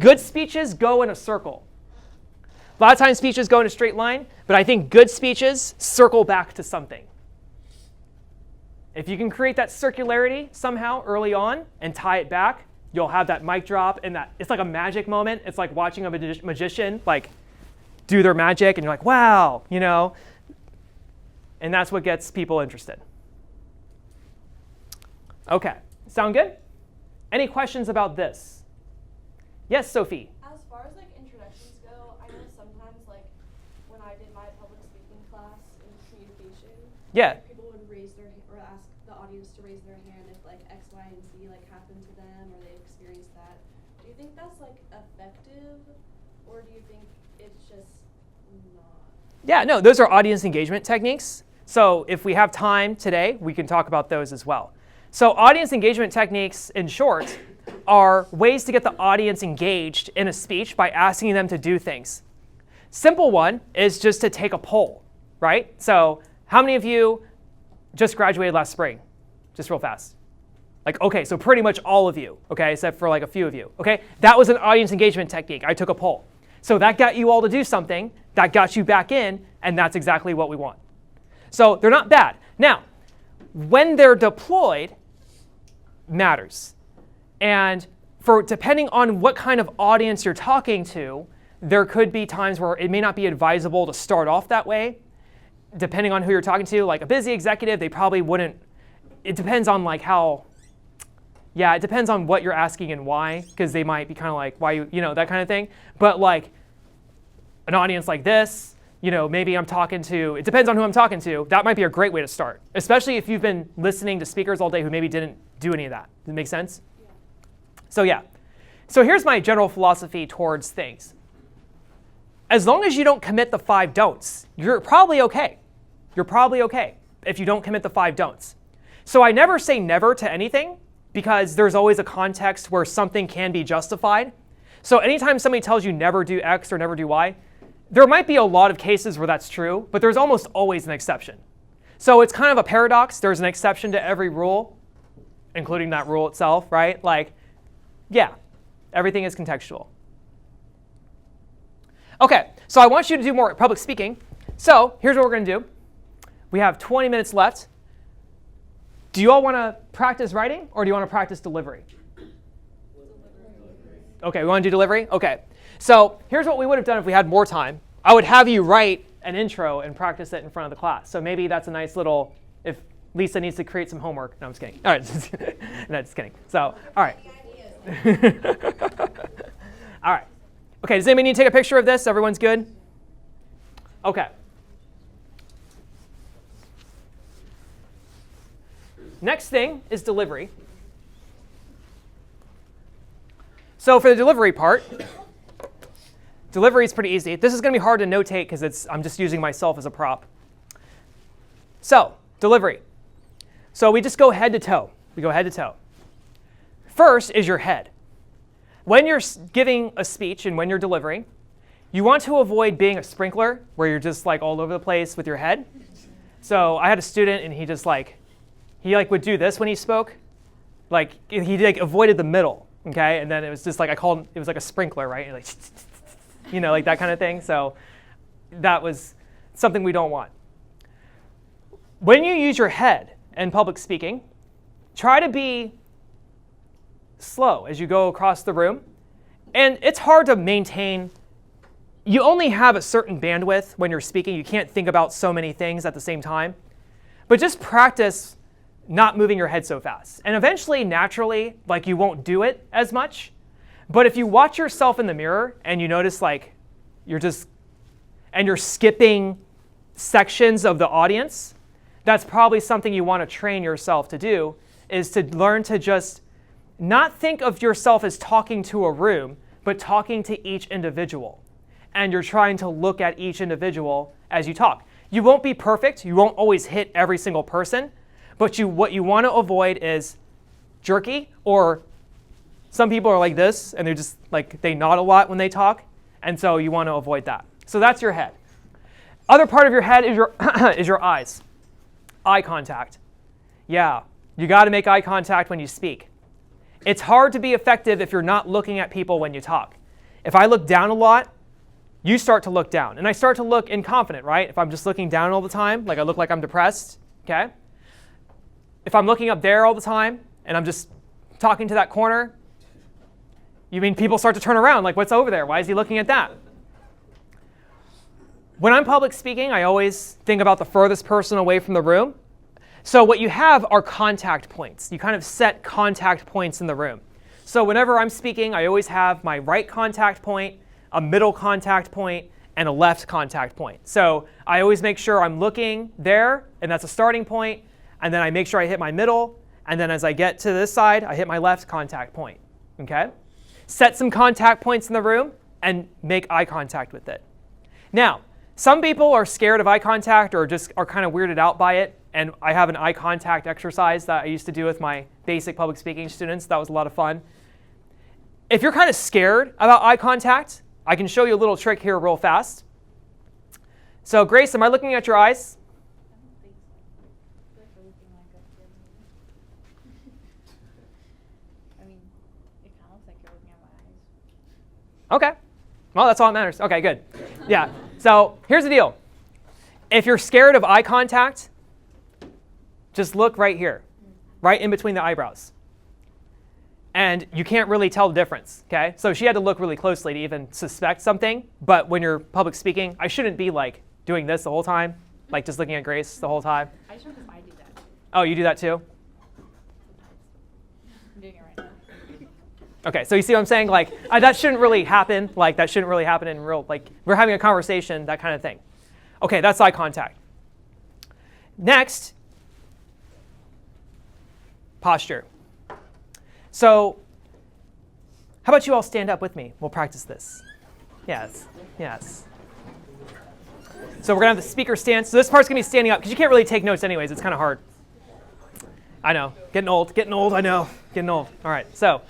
Good speeches go in a circle. A lot of times speeches go in a straight line, but I think good speeches circle back to something. If you can create that circularity somehow early on and tie it back, you'll have that mic drop, and that it's like a magic moment. It's like watching a magician like do their magic, and you're like, wow, you know. And that's what gets people interested. Okay, sound good? Any questions about this? Yes, Sophie. As far as like introductions go, I know sometimes like when I did my public speaking class in communication, Yeah. people would raise their or ask the audience to raise their hand if like X, Y, and Z like happened to them or they experienced that. Do you think that's like effective, or do you think it's just not? Yeah, no, those are audience engagement techniques. So if we have time today, we can talk about those as well. So audience engagement techniques, in short, are ways to get the audience engaged in a speech by asking them to do things. Simple one is just to take a poll, right? So how many of you just graduated last spring? Just real fast. Like, okay, so pretty much all of you, okay, except for like a few of you, okay? That was an audience engagement technique. I took a poll. So that got you all to do something, that got you back in, and that's exactly what we want. So they're not bad. Now, when they're deployed, matters. And for depending on what kind of audience you're talking to, there could be times where it may not be advisable to start off that way. Depending on who you're talking to, like a busy executive, they probably wouldn't. It depends on like how, yeah, it depends on what you're asking and why, because they might be kind of like, why you know, that kind of thing. But like an audience like this, you know, maybe I'm talking to, it depends on who I'm talking to. That might be a great way to start, especially if you've been listening to speakers all day who maybe didn't do any of that. Does it make sense? Yeah. So yeah. So here's my general philosophy towards things. As long as you don't commit the 5 don'ts, you're probably okay. You're probably okay if you don't commit the 5 don'ts. So I never say never to anything because there's always a context where something can be justified. So anytime somebody tells you never do X or never do Y, there might be a lot of cases where that's true, but there's almost always an exception. So it's kind of a paradox. There's an exception to every rule, including that rule itself, right? Like, yeah, everything is contextual. Okay, so I want you to do more public speaking. So here's what we're going to do. We have 20 minutes left. Do you all want to practice writing, or do you want to practice delivery? Okay, we want to do delivery? Okay. So here's what we would have done if we had more time. I would have you write an intro and practice it in front of the class. So maybe that's a nice little, if Lisa needs to create some homework. No, I'm just kidding. All right, no, just kidding. So, all right. All right. Okay, does anybody need to take a picture of this? Everyone's good? Okay. Next thing is delivery. So for the delivery part, delivery is pretty easy. This is going to be hard to notate because I'm just using myself as a prop. So delivery. So we just go head to toe. We go head to toe. First is your head. When you're giving a speech and when you're delivering, you want to avoid being a sprinkler where you're just like all over the place with your head. So I had a student and he would do this when he spoke. Like he like avoided the middle, okay? And then it was just like it was like a sprinkler, right? Like, you know, like that kind of thing. So that was something we don't want. When you use your head in public speaking, try to be slow as you go across the room. And it's hard to maintain. You only have a certain bandwidth when you're speaking. You can't think about so many things at the same time. But just practice not moving your head so fast. And eventually, naturally, like you won't do it as much. But if you watch yourself in the mirror and you notice like you're skipping sections of the audience, that's probably something you want to train yourself to do, is to learn to just not think of yourself as talking to a room, but talking to each individual. And you're trying to look at each individual as you talk. You won't be perfect. You won't always hit every single person. But what you want to avoid is jerky, or some people are like this, and they're just like, they nod a lot when they talk. And so you want to avoid that. So that's your head. Other part of your head is your, is your eyes. Eye contact. Yeah, you got to make eye contact when you speak. It's hard to be effective if you're not looking at people when you talk. If I look down a lot, you start to look down. And I start to look inconfident, right? If I'm just looking down all the time, like I look like I'm depressed, okay? If I'm looking up there all the time and I'm just talking to that corner, you mean people start to turn around, like what's over there? Why is he looking at that? When I'm public speaking, I always think about the furthest person away from the room. So what you have are contact points. You kind of set contact points in the room. So whenever I'm speaking, I always have my right contact point, a middle contact point, and a left contact point. So I always make sure I'm looking there, and that's a starting point, and then I make sure I hit my middle, and then as I get to this side, I hit my left contact point. Okay? Set some contact points in the room, and make eye contact with it. Now, some people are scared of eye contact or just are kind of weirded out by it, and I have an eye contact exercise that I used to do with my basic public speaking students. That was a lot of fun. If you're kind of scared about eye contact, I can show you a little trick here real fast. So Grace, am I looking at your eyes? I don't think so. I feel like we're looking like a I mean, it kind of looks like you're looking at my eyes. Okay. Well, that's all that matters. Okay, good. Yeah. So here's the deal. If you're scared of eye contact, just look right here, right in between the eyebrows. And you can't really tell the difference, okay? So she had to look really closely to even suspect something. But when you're public speaking, I shouldn't be like doing this the whole time, like just looking at Grace the whole time. I just know because I do that. Oh, you do that too? I'm doing it right now. Okay, so you see what I'm saying? Like, that shouldn't really happen. Like, that shouldn't really happen in real, like, we're having a conversation, that kind of thing. Okay, that's eye contact. Next, posture. So, how about you all stand up with me? We'll practice this. Yes, yes. So we're going to have the speaker stance. So this part's going to be standing up, because you can't really take notes anyways. It's kind of hard. I know. Getting old, I know. Getting old. All right, so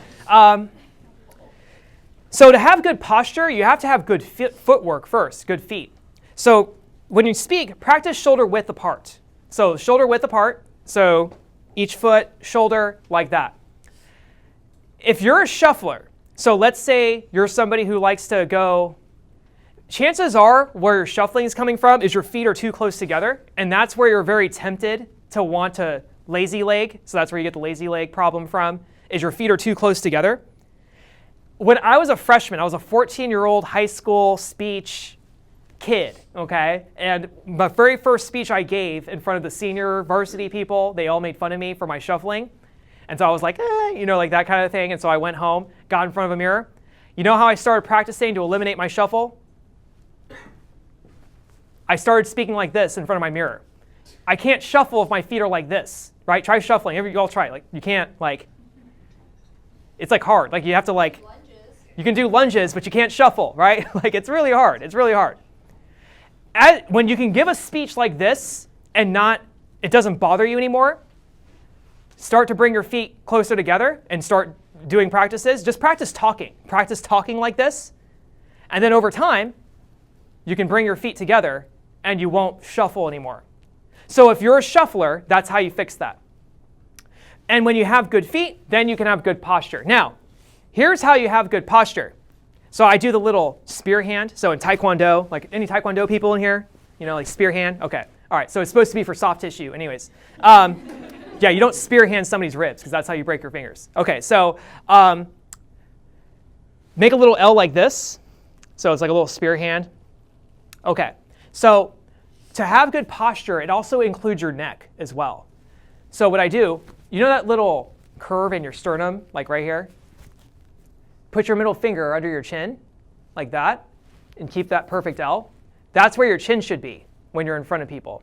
to have good posture, you have to have good footwork first, good feet. So when you speak, practice shoulder width apart. So shoulder width apart, so each foot, shoulder, like that. If you're a shuffler, so let's say you're somebody who likes to go, chances are where your shuffling is coming from is your feet are too close together, and that's where you're very tempted to want to lazy leg. So that's where you get the lazy leg problem from, is your feet are too close together. When I was a freshman, I was a 14-year-old high school speech kid, okay? And my very first speech I gave in front of the senior varsity people, they all made fun of me for my shuffling. And so I was like, you know, like that kind of thing. And so I went home, got in front of a mirror. You know how I started practicing to eliminate my shuffle? I started speaking like this in front of my mirror. I can't shuffle if my feet are like this, right? Try shuffling. You all try it. Like, you can't, like, it's like hard. Like, you have to, like, Lunges. you can do lunges, but you can't shuffle, right? Like, it's really hard. It's really hard. When you can give a speech like this and it doesn't bother you anymore, start to bring your feet closer together and start doing practices. Just practice talking. Practice talking like this. And then over time, you can bring your feet together and you won't shuffle anymore. So if you're a shuffler, that's how you fix that. And when you have good feet, then you can have good posture. Now, here's how you have good posture. So I do the little spear hand. So in Taekwondo, like any Taekwondo people in here, you know, like spear hand? Okay. All right. So it's supposed to be for soft tissue anyways. Yeah, you don't spear hand somebody's ribs because that's how you break your fingers. Okay. So make a little L like this. So it's like a little spear hand. Okay. So to have good posture, it also includes your neck as well. So what I do, you know that little curve in your sternum, like right here? Put your middle finger under your chin, like that, and keep that perfect L. That's where your chin should be when you're in front of people,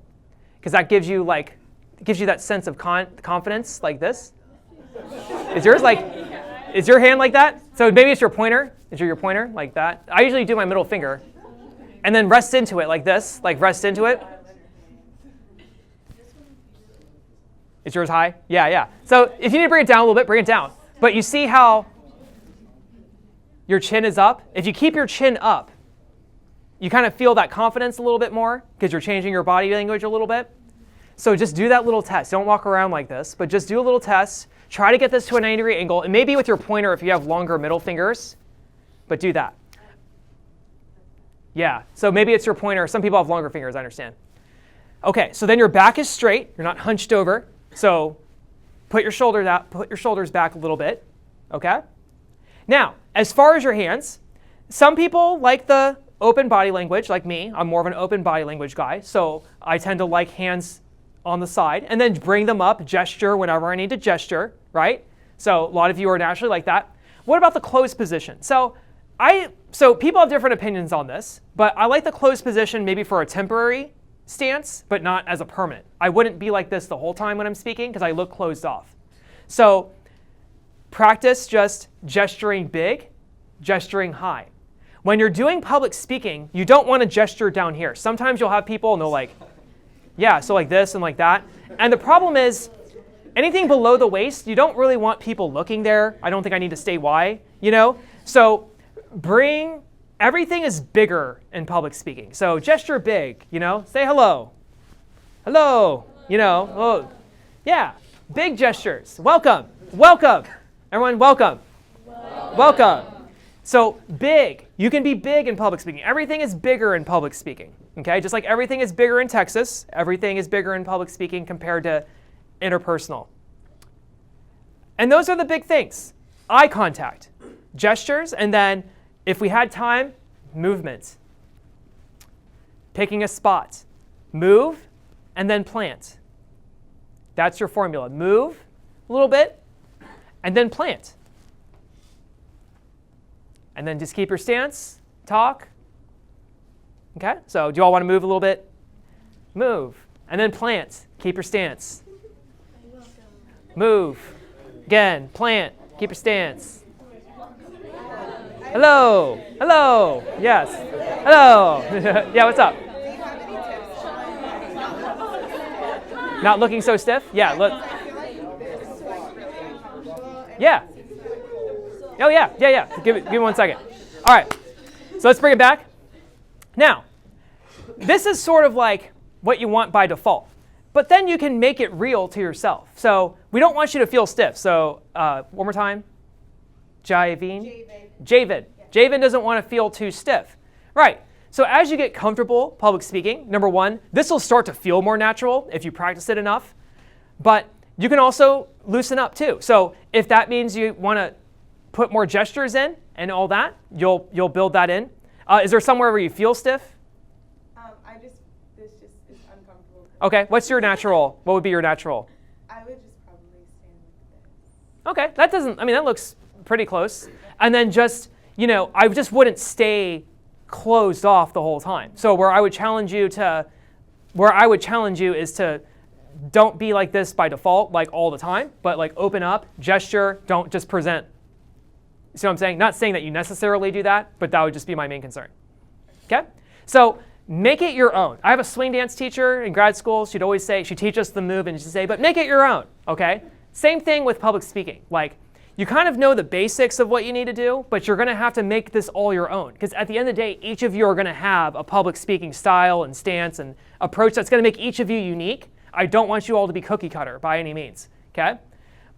because that gives you that sense of confidence, like this. Is yours like, is your hand like that? So maybe it's your pointer. Is your pointer like that? I usually do my middle finger, and then rest into it like this, like rest into it. Is yours high? Yeah, yeah. So if you need to bring it down a little bit, bring it down. But you see how your chin is up? If you keep your chin up, you kind of feel that confidence a little bit more because you're changing your body language a little bit. So just do that little test. Don't walk around like this, but just do a little test. Try to get this to a 90-degree angle, and maybe with your pointer if you have longer middle fingers, but do that. Yeah, so maybe it's your pointer. Some people have longer fingers, I understand. Okay, so then your back is straight. You're not hunched over. So put your shoulders out, put your shoulders back a little bit. Okay? Now, as far as your hands, some people like the open body language, like me. I'm more of an open body language guy. So I tend to like hands on the side and then bring them up, gesture whenever I need to gesture, right? So a lot of you are naturally like that. What about the closed position? So people have different opinions on this, but I like the closed position maybe for a temporary stance, but not as a permanent. I wouldn't be like this the whole time when I'm speaking because I look closed off. So practice just gesturing big, gesturing high. When you're doing public speaking, you don't want to gesture down here. Sometimes you'll have people and they'll like, yeah, so like this and like that. And the problem is anything below the waist, you don't really want people looking there. I don't think I need to say why, you know? So everything is bigger in public speaking. So gesture big, you know? Say hello. Hello, you know? Oh, yeah, big gestures. Welcome, welcome. Everyone, welcome. Welcome. So big. You can be big in public speaking. Everything is bigger in public speaking. Okay? Just like everything is bigger in Texas, everything is bigger in public speaking compared to interpersonal. And those are the big things. Eye contact, gestures, and then if we had time, movement. Picking a spot. Move, and then plant. That's your formula. Move a little bit, and then plant. And then just keep your stance, talk. Okay, so do you all want to move a little bit? Move, and then plant. Keep your stance. Move. Again, plant. Keep your stance. Hello. Hello. Yes. Hello. Yeah, what's up? Not looking so stiff? Yeah, look. Yeah. Oh, yeah, yeah, yeah. Give me 1 second. All right, so let's bring it back. Now, this is sort of like what you want by default. But then you can make it real to yourself. So we don't want you to feel stiff. So one more time. Javid. Javid doesn't want to feel too stiff. Right. So as you get comfortable public speaking, number one, this will start to feel more natural if you practice it enough. But you can also loosen up too. So if that means you want to put more gestures in and all that, you'll build that in. Is there somewhere where you feel stiff? This just is uncomfortable. Okay, what's your natural? What would be your natural? I would just probably stand like this. Okay, that looks pretty close. And then just, I just wouldn't stay closed off the whole time. So where I would challenge you is to don't be like this by default, like all the time, but like open up, gesture, don't just present. You see what I'm saying? Not saying that you necessarily do that, but that would just be my main concern. Okay? So make it your own. I have a swing dance teacher in grad school. She'd always say, she'd teach us the move and she'd say, but make it your own, okay? Same thing with public speaking. Like, you kind of know the basics of what you need to do, but you're going to have to make this all your own. Because at the end of the day, each of you are going to have a public speaking style and stance and approach that's going to make each of you unique. I don't want you all to be cookie cutter by any means, okay?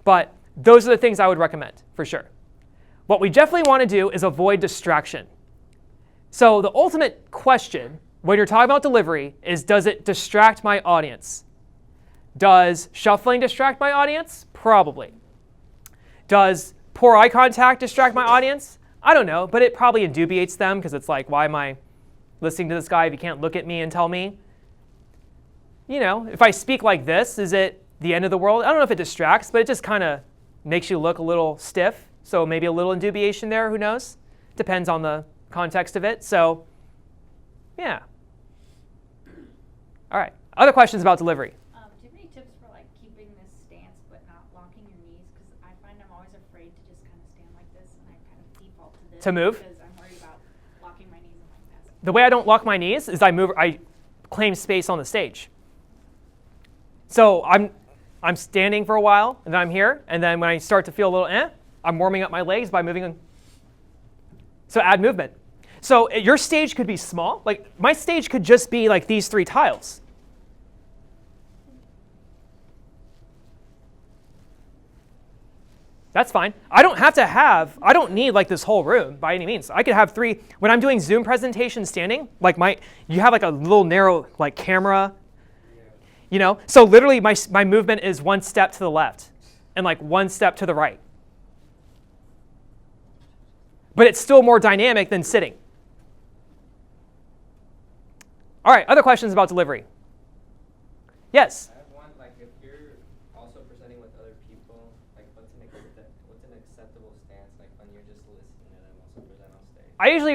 But those are the things I would recommend, for sure. What we definitely want to do is avoid distraction. So the ultimate question when you're talking about delivery is, does it distract my audience? Does shuffling distract my audience? Probably. Does poor eye contact distract my audience? I don't know, but it probably indubiates them because it's like, why am I listening to this guy if he can't look at me and tell me? If I speak like this, is it the end of the world? I don't know if it distracts, but it just kind of makes you look a little stiff. So maybe a little indubiation there, who knows? Depends on the context of it. So, yeah. All right. Other questions about delivery? Do you have any tips for like keeping this stance but not locking your knees? Because I find I'm always afraid to just kind of stand like this, and I kind of default to this. To move? Because I'm worried about locking my knees and like that. The way I don't lock my knees is I claim space on the stage. So I'm standing for a while, and then I'm here, and then when I start to feel a little I'm warming up my legs by moving. So add movement. So your stage could be small. Like my stage could just be like these 3 tiles. That's fine. I don't need like this whole room by any means. I could have 3. When I'm doing Zoom presentations standing, like you have like a little narrow like camera, so literally my movement is 1 step to the left and like 1 step to the right. But it's still more dynamic than sitting. All right, other questions about delivery? Yes? I have one, like if you're also presenting with other people, like what's an acceptable stance, like when you're just listening and then also present on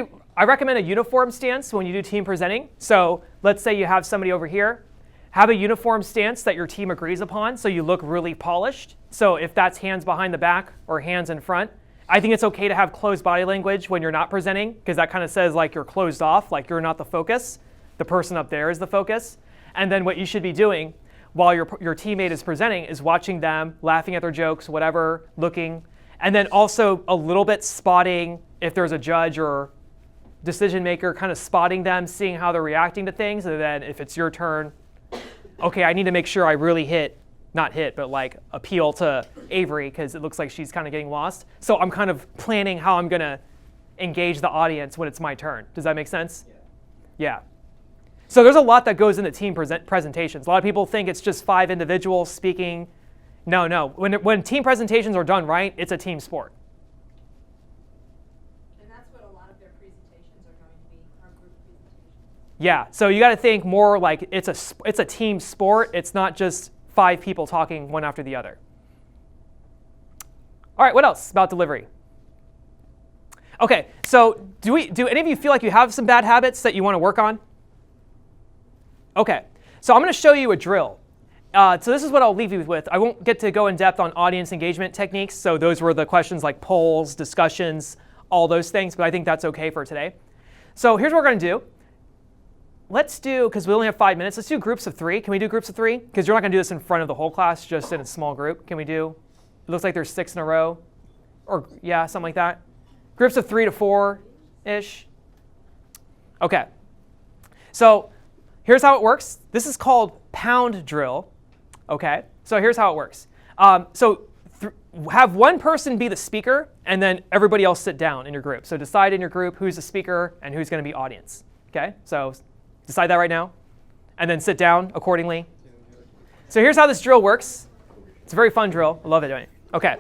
stage? I recommend a uniform stance when you do team presenting. So let's say you have somebody over here. Have a uniform stance that your team agrees upon so you look really polished. So if that's hands behind the back or hands in front, I think it's okay to have closed body language when you're not presenting because that kind of says like you're closed off, like you're not the focus. The person up there is the focus. And then what you should be doing while your teammate is presenting is watching them, laughing at their jokes, whatever, looking, and then also a little bit spotting if there's a judge or decision maker, kind of spotting them, seeing how they're reacting to things. And then if it's your turn, okay, I need to make sure I really but like appeal to Avery because it looks like she's kind of getting lost. So I'm kind of planning how I'm going to engage the audience when it's my turn. Does that make sense? Yeah. So there's a lot that goes into team presentations. A lot of people think it's just 5 individuals speaking. No. When team presentations are done right, it's a team sport. And that's what a lot of their presentations are going to be, our group presentations. Yeah, so you got to think more like it's a team sport. It's not just 5 people talking one after the other. All right, what else about delivery? Okay, so do any of you feel like you have some bad habits that you want to work on? Okay, so I'm going to show you a drill. So this is what I'll leave you with. I won't get to go in depth on audience engagement techniques. So those were the questions like polls, discussions, all those things. But I think that's OK for today. So here's what we're going to do. Let's do, because we only have 5 minutes, let's do groups of 3. Can we do groups of 3? Because you're not going to do this in front of the whole class, just in a small group. Can we do, it looks like there's 6 in a row. Or yeah, something like that. Groups of 3 to 4-ish. OK. So here's how it works. This is called pound drill. Okay, so here's how it works. Have one person be the speaker, and then everybody else sit down in your group. So decide in your group who's the speaker and who's going to be audience. Okay, so decide that right now, and then sit down accordingly. So here's how this drill works. It's a very fun drill. I love it. Okay,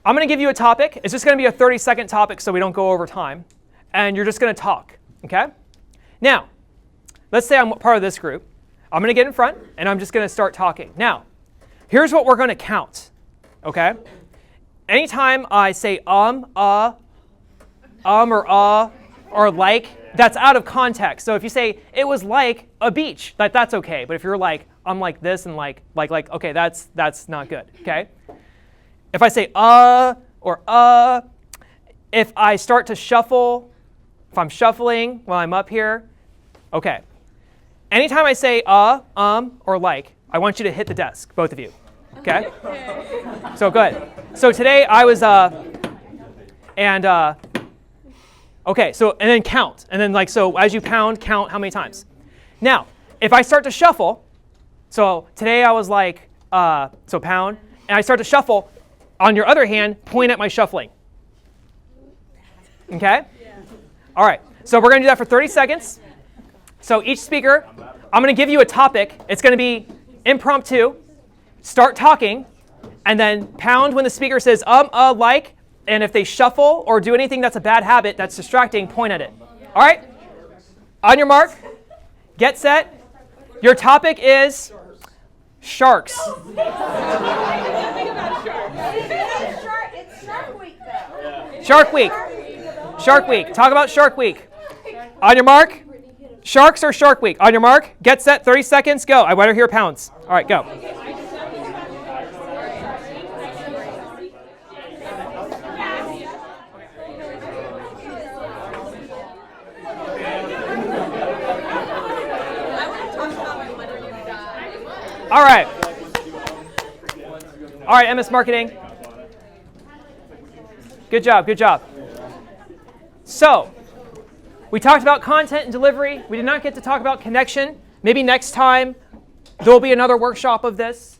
I'm going to give you a topic. It's just going to be a 30-second topic so we don't go over time, and you're just going to talk. Okay, now let's say I'm part of this group. I'm going to get in front, and I'm just going to start talking. Now, here's what we're going to count, okay? Anytime I say or like, that's out of context. So if you say, it was like a beach, that's okay. But if you're like, I'm like this and like, okay, that's not good, okay? If I say or if I start to shuffle, if I'm shuffling while I'm up here, okay. Anytime I say or like, I want you to hit the desk, both of you, okay? So good. So today I was, okay, so, and then count. And then so as you pound, count how many times. Now, if I start to shuffle, so today I was like, so pound, and I start to shuffle, on your other hand, point at my shuffling. Okay? All right, so we're gonna do that for 30 seconds. So each speaker, I'm going to give you a topic. It's going to be impromptu. Start talking, and then pound when the speaker says like, and if they shuffle or do anything that's a bad habit that's distracting, point at it. All right? On your mark, get set. Your topic is sharks. It's Shark Week, though. Shark Week. Shark Week. Talk about Shark Week. On your mark. Sharks or Shark Week? On your mark, get set, 30 seconds, go. I want to hear pounds. All right, go. All right. All right, MS Marketing. Good job, good job. So, we talked about content and delivery. We did not get to talk about connection. Maybe next time there will be another workshop of this.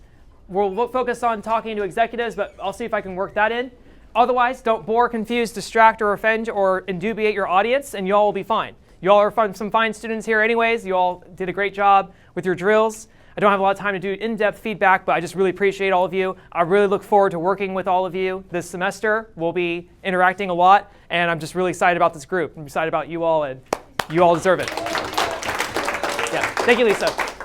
we'll focus on talking to executives, but I'll see if I can work that in. Otherwise, don't bore, confuse, distract, or offend, or indubiate your audience, and you all will be fine. You all are some fine students here anyways. You all did a great job with your drills. I don't have a lot of time to do in-depth feedback, but I just really appreciate all of you. I really look forward to working with all of you this semester. We'll be interacting a lot, and I'm just really excited about this group. I'm excited about you all, and you all deserve it. Yeah. Thank you, Lisa.